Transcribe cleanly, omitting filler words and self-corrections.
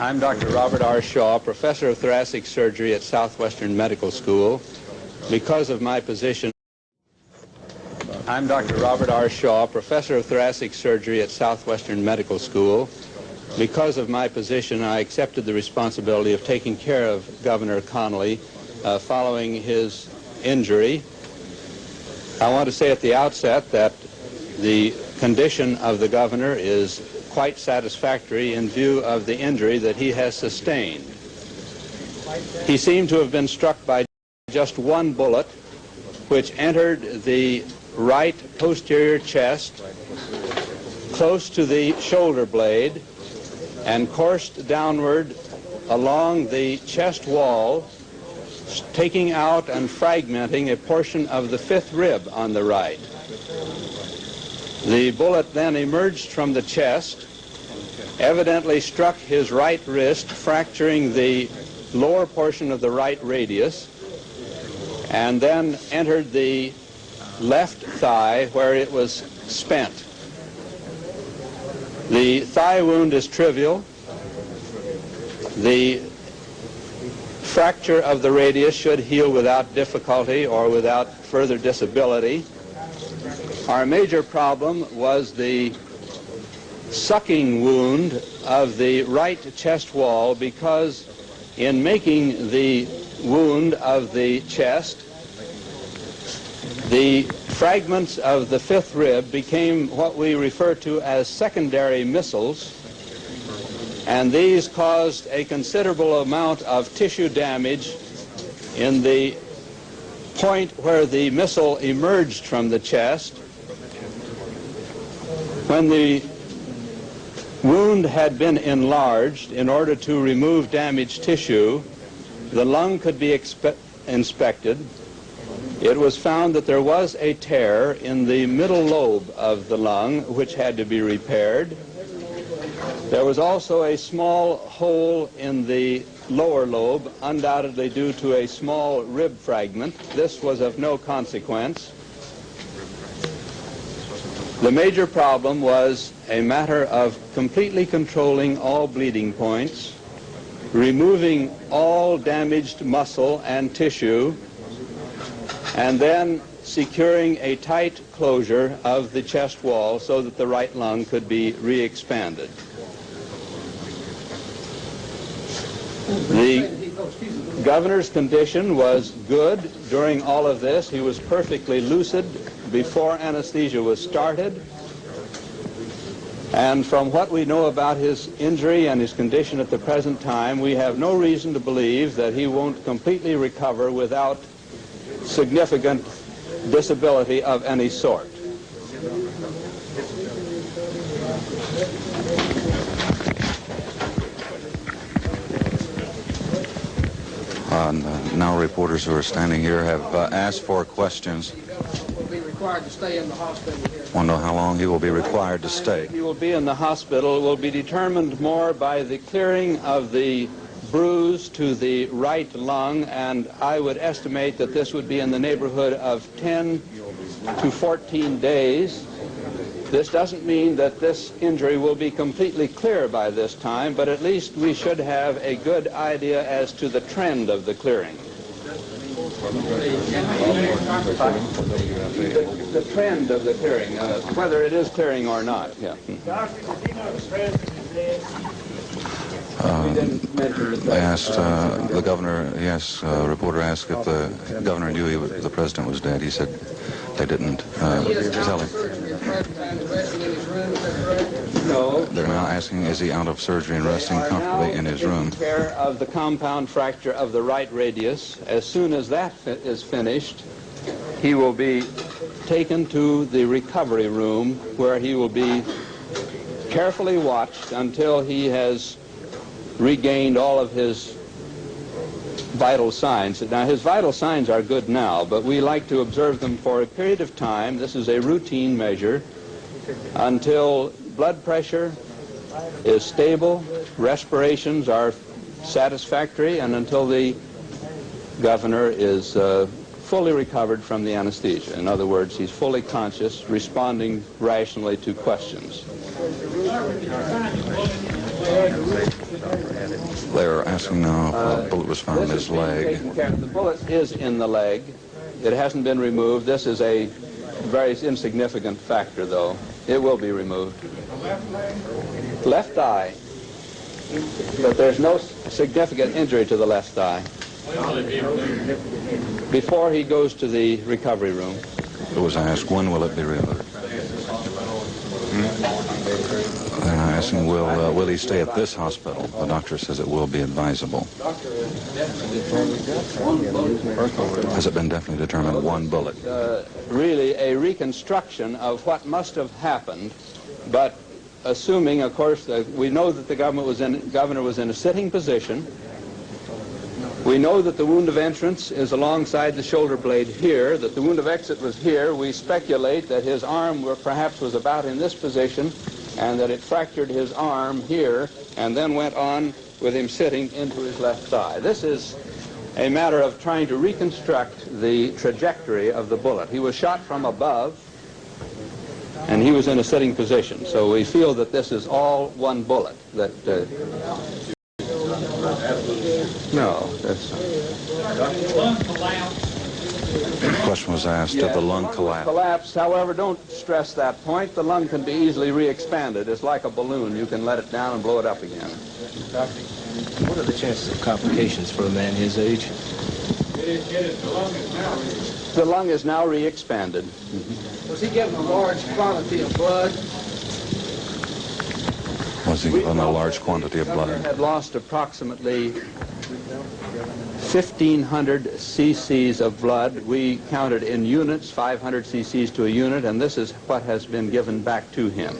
I'm Dr. Robert R. Shaw, professor of thoracic surgery at Southwestern Medical School. Because of my position, I'm Dr. Robert R. Shaw, professor of thoracic surgery at Southwestern Medical School. Because of my position, I accepted the responsibility of taking care of Governor Connolly following his injury. I want to say at the outset that the condition of the governor is quite satisfactory in view of the injury that he has sustained. He seemed to have been struck by just one bullet, which entered the right posterior chest close to the shoulder blade and coursed downward along the chest wall, taking out and fragmenting a portion of the fifth rib on the right. The bullet then emerged from the chest, evidently struck his right wrist, fracturing the lower portion of the right radius, and then entered the left thigh where it was spent. The thigh wound is trivial. The fracture of the radius should heal without difficulty or without further disability. Our major problem was the sucking wound of the right chest wall, because in making the wound of the chest, the fragments of the fifth rib became what we refer to as secondary missles, and these caused a considerable amount of tissue damage in the point where the missile emerged from the chest. When the wound had been enlarged in order to remove damaged tissue, the lung could be inspected. It was found that there was a tear in the middle lobe of the lung, which had to be repaired. There was also a small hole in the lower lobe, undoubtedly due to a small rib fragment. This was of no consequence. The major problem was a matter of completely controlling all bleeding points, removing all damaged muscle and tissue, and then securing a tight closure of the chest wall so that the right lung could be re-expanded. The governor's condition was good during all of this. He was perfectly lucid before anesthesia was started. And from what we know about his injury and his condition at the present time, we have no reason to believe that he won't completely recover without significant disability of any sort. Now reporters who are standing here have asked for questions. Will be required to stay in the hospital here. Want to know how long he will be required to stay? He will be in the hospital. It will be determined more by the clearing of the bruise to the right lung, and I would estimate that this would be in the neighborhood of 10 to 14 days. This doesn't mean that this injury will be completely clear by this time, but at least we should have a good idea as to the trend of the clearing. The trend of the clearing, whether it is clearing or not. Yeah. They asked the governor, yes, a reporter asked if the governor knew the president was dead. He said they didn't tell him. No. They're now asking, is he out of surgery and resting comfortably in his room? Taking care of the compound fracture of the right radius. As soon as that is finished, he will be taken to the recovery room, where he will be carefully watched until he has regained all of his vital signs. Now, his vital signs are good now, but we like to observe them for a period of time. This is a routine measure until blood pressure is stable, respirations are satisfactory, and until the governor is fully recovered from the anesthesia. In other words, he's fully conscious, responding rationally to questions. They're asking now if a bullet was found in his leg. The bullet is in the leg. It hasn't been removed. This is a very insignificant factor, though. It will be removed. Left eye. But there's no significant injury to the left thigh. Before he goes to the recovery room. It was asked, when will it be removed? They're now asking, will he stay at this hospital? The doctor says it will be advisable. Has it been definitely determined one bullet? Really a reconstruction of what must have happened, but assuming, of course, that we know that the governor was in a sitting position. We know that the wound of entrance is alongside the shoulder blade here, that the wound of exit was here. We speculate that his arm perhaps was about in this position, and that it fractured his arm here, and then went on with him sitting into his left thigh. This is a matter of trying to reconstruct the trajectory of the bullet. He was shot from above, and he was in a sitting position. So we feel that this is all one bullet. That no, that's not. The question was asked, did the lung collapse? However, don't stress that point. The lung can be easily re-expanded. It's like a balloon. You can let it down and blow it up again. What are the chances of complications for a man his age? The lung is now re-expanded. Was he given a large quantity of blood? Was he given a large quantity of blood? The governor had lost approximately 1,500 cc's of blood. We counted in units, 500 cc's to a unit, and this is what has been given back to him.